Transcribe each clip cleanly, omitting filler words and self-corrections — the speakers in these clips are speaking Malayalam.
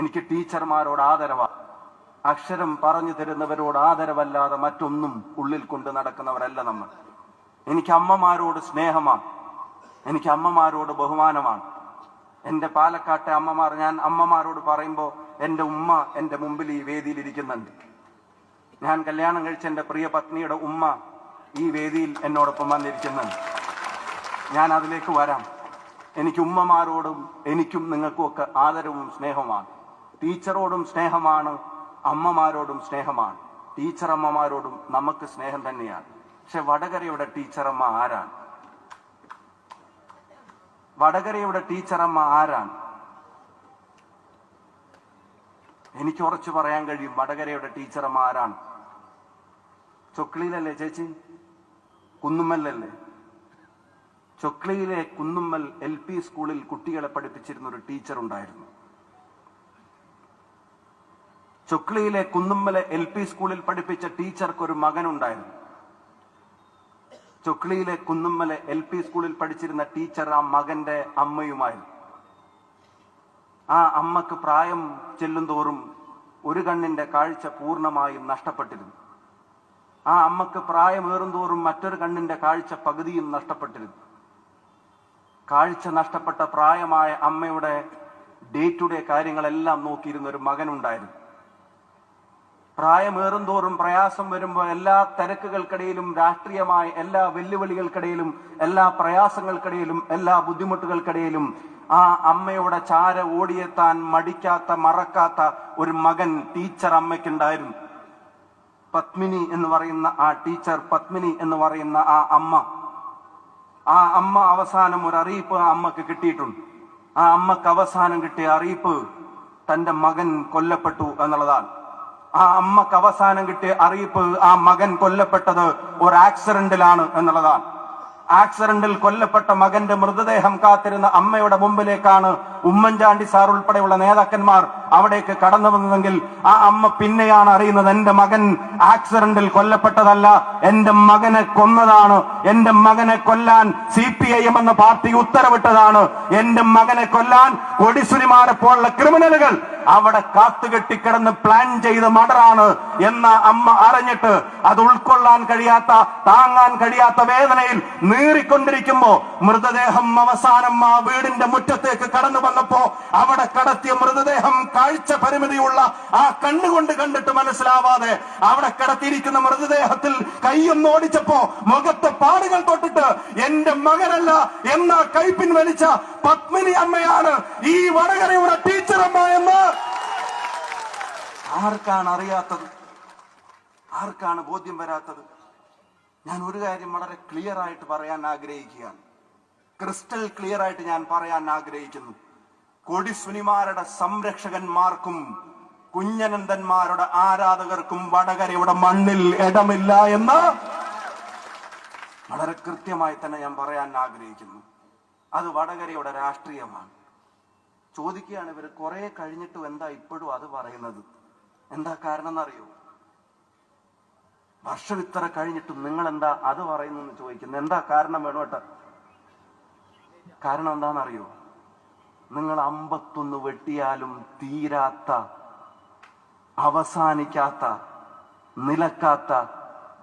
എനിക്ക് ടീച്ചർമാരോട് ആദരവാണ്. അക്ഷരം പറഞ്ഞു തരുന്നവരോട് ആദരവല്ലാതെ മറ്റൊന്നും ഉള്ളിൽ കൊണ്ട് നടക്കുന്നവരല്ല നമ്മൾ. എനിക്ക് അമ്മമാരോട് സ്നേഹമാണ്, എനിക്ക് അമ്മമാരോട് ബഹുമാനമാണ്. എൻ്റെ പാലക്കാട്ടെ അമ്മമാർ, ഞാൻ അമ്മമാരോട് പറയുമ്പോൾ എൻ്റെ ഉമ്മ എൻ്റെ മുമ്പിൽ ഈ വേദിയിൽ ഇരിക്കുന്നുണ്ട്. ഞാൻ കല്യാണം കഴിച്ച എൻ്റെ പ്രിയ പത്നിയുടെ ഉമ്മ ഈ വേദിയിൽ എന്നോടൊപ്പം വന്നിരിക്കുന്നുണ്ട്. ഞാൻ അതിലേക്ക് വരാം. എനിക്ക് ഉമ്മമാരോടും എനിക്കും നിങ്ങൾക്കും ഒക്കെ ആദരവും സ്നേഹമാണ്. ടീച്ചറോടും സ്നേഹമാണ്, അമ്മമാരോടും സ്നേഹമാണ്. ടീച്ചർ അമ്മമാരോടും നമുക്ക് സ്നേഹം തന്നെയാണ്. പക്ഷെ വടകരയുടെ ടീച്ചറമ്മ ആരാണ്? വടകരയുടെ ടീച്ചറമ്മ ആരാണ്? എനിക്ക് ഉറച്ചു പറയാൻ കഴിയും വടകരയുടെ ടീച്ചറമ്മ ആരാണ്. ചൊക്ലിയിലല്ലേ ചേച്ചി? കുന്നുമ്മലല്ലേ? ചൊക്ലിയിലെ കുന്നുമ്മൽ LP സ്കൂളിൽ കുട്ടികളെ പഠിപ്പിച്ചിരുന്ന ഒരു ടീച്ചർ ഉണ്ടായിരുന്നു. ചൊക്ലിയിലെ കുന്നുമ്മലെ LP സ്കൂളിൽ പഠിപ്പിച്ച ടീച്ചർക്ക് ഒരു മകനുണ്ടായിരുന്നു. ചൊക്ലിയിലെ കുന്നുമ്മലെ LP സ്കൂളിൽ പഠിച്ചിരുന്ന ടീച്ചർ ആ മകന്റെ അമ്മയുമായിരുന്നു. ആ അമ്മക്ക് പ്രായം ചെല്ലുന്തോറും ഒരു കണ്ണിന്റെ കാഴ്ച പൂർണ്ണമായും നഷ്ടപ്പെട്ടിരുന്നു. ആ അമ്മക്ക് പ്രായമേറുന്തോറും മറ്റൊരു കണ്ണിന്റെ കാഴ്ച പകുതിയും നഷ്ടപ്പെട്ടിരുന്നു. കാഴ്ച നഷ്ടപ്പെട്ട പ്രായമായ അമ്മയുടെ ഡേ ടു ഡേ കാര്യങ്ങളെല്ലാം നോക്കിയിരുന്ന ഒരു മകനുണ്ടായിരുന്നു. പ്രായമേറുന്തോറും പ്രയാസം വരുമ്പോൾ എല്ലാ തിരക്കുകൾക്കിടയിലും, രാഷ്ട്രീയമായ എല്ലാ വെല്ലുവിളികൾക്കിടയിലും, എല്ലാ പ്രയാസങ്ങൾക്കിടയിലും, എല്ലാ ബുദ്ധിമുട്ടുകൾക്കിടയിലും ആ അമ്മയുടെ ചാര ഓടിയെത്താൻ മടിക്കാത്ത, മറക്കാത്ത ഒരു മകൻ ടീച്ചർ അമ്മയ്ക്കുണ്ടായിരുന്നു. പത്മിനി എന്ന് പറയുന്ന ആ ടീച്ചർ, പത്മിനി എന്ന് പറയുന്ന ആ അമ്മ അവസാനം ഒരു അറിയിപ്പ് ആ അമ്മക്ക് കിട്ടിയിട്ടുണ്ട്. ആ അമ്മക്ക് അവസാനം കിട്ടിയ അറിയിപ്പ് തന്റെ മകൻ കൊല്ലപ്പെട്ടു എന്നുള്ളതാണ്. ആ അമ്മക്ക് അവസാനം കിട്ടിയ അറിയിപ്പ് ആ മകൻ കൊല്ലപ്പെട്ടത് ഒരു ആക്സിഡന്റിലാണ് എന്നുള്ളതാണ്. ആക്സിഡന്റിൽ കൊല്ലപ്പെട്ട മകന്റെ മൃതദേഹം കാത്തിരുന്ന അമ്മയുടെ മുമ്പിലേക്കാണ് ഉമ്മൻചാണ്ടി സാർ ഉൾപ്പെടെയുള്ള നേതാക്കന്മാർ അവിടേക്ക് കടന്നു വന്നതെങ്കിൽ ആ അമ്മ പിന്നെയാണ് അറിയുന്നത്, എന്റെ മകൻ ആക്സിഡന്റിൽ കൊല്ലപ്പെട്ടതല്ല, എന്റെ മകനെ കൊന്നതാണ്. എന്റെ മകനെ കൊല്ലാൻ CPIM എന്ന പാർട്ടി ഉത്തരവിട്ടതാണ്. എന്റെ മകനെ കൊല്ലാൻ കൊടിസുനിമാരെ പോലുള്ള ക്രിമിനലുകൾ അവിടെ കാത്തുകെട്ടിക്കിടന്ന് പ്ലാൻ ചെയ്ത മർഡറാണ് എന്ന അമ്മ അറിഞ്ഞിട്ട് അത് ഉൾക്കൊള്ളാൻ കഴിയാത്ത, താങ്ങാൻ കഴിയാത്ത വേദനയിൽ നീറിക്കൊണ്ടിരിക്കുമ്പോ മൃതദേഹം അവസാനം ആ വീടിന്റെ മുറ്റത്തേക്ക് കടന്നു വന്നപ്പോ അവിടെ കടത്തിയ മൃതദേഹം കാഴ്ച പരിമിതിയുള്ള ആ കണ്ണുകൊണ്ട് കണ്ടിട്ട് മനസ്സിലാവാതെ അവിടെ കടത്തിയിരിക്കുന്ന മൃതദേഹത്തിൽ കൈയൊന്ന് ഓടിച്ചപ്പോ മുഖത്തെ പാടുകൾ തൊട്ടിട്ട് എന്റെ മകനല്ല എന്ന കൈപ്പിൻ വലിച്ച പത്മിനി അമ്മയാണ് ഈ വടകരയുടെ ടീച്ചർ അമ്മ എന്ന് ആർക്കാണ് അറിയാത്തത്? ആർക്കാണ് ബോധ്യം വരാത്തത്? ഞാൻ ഒരു കാര്യം വളരെ ക്ലിയർ ആയിട്ട് പറയാൻ ആഗ്രഹിക്കുകയാണ്. ക്രിസ്റ്റൽ ക്ലിയർ ആയിട്ട് ഞാൻ പറയാൻ ആഗ്രഹിക്കുന്നു. കൊടിസുനിമാരുടെ സംരക്ഷകന്മാർക്കും കുഞ്ഞനന്ദന്മാരുടെ ആരാധകർക്കും വടകരയുടെ മണ്ണിൽ ഇടമില്ല എന്ന് വളരെ കൃത്യമായി തന്നെ ഞാൻ പറയാൻ ആഗ്രഹിക്കുന്നു. അത് വടകരയുടെ രാഷ്ട്രീയമാണ്. ചോദിക്കുകയാണ് ഇവർ കുറെ കഴിഞ്ഞിട്ടും എന്താ ഇപ്പോഴും അത് പറയുന്നത്? എന്താ കാരണം എന്നറിയോ? വർഷം ഇത്ര കഴിഞ്ഞിട്ടും നിങ്ങൾ എന്താ അത് പറയുന്നു ചോദിക്കുന്നത്. എന്താ കാരണം വേണോട്ടെ? കാരണം എന്താണെന്നറിയോ? നിങ്ങൾ 51 വെട്ടിയാലും തീരാത്ത, അവസാനിക്കാത്ത, നിലക്കാത്ത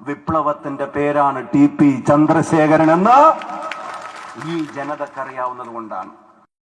വിപ്ലവത്തിന്റെ പേരാണ് TP ചന്ദ്രശേഖരൻ എന്ന് ഈ ജനതക്കറിയാവുന്നത് കൊണ്ടാണ്.